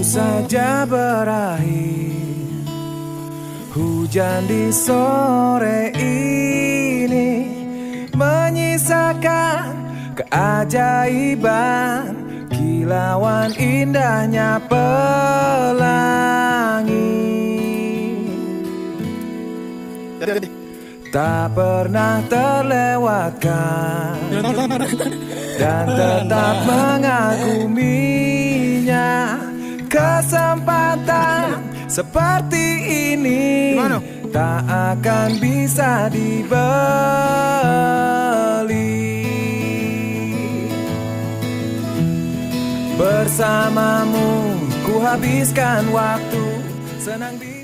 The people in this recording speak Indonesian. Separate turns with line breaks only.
Baru saja berakhir hujan di sore ini, menyisakan keajaiban, kilauan indahnya pelangi. Tak pernah terlewatkan dan tetap mengaguminya. Kesempatan seperti ini tak akan bisa dibeli. Bersamamu ku habiskan waktu senang di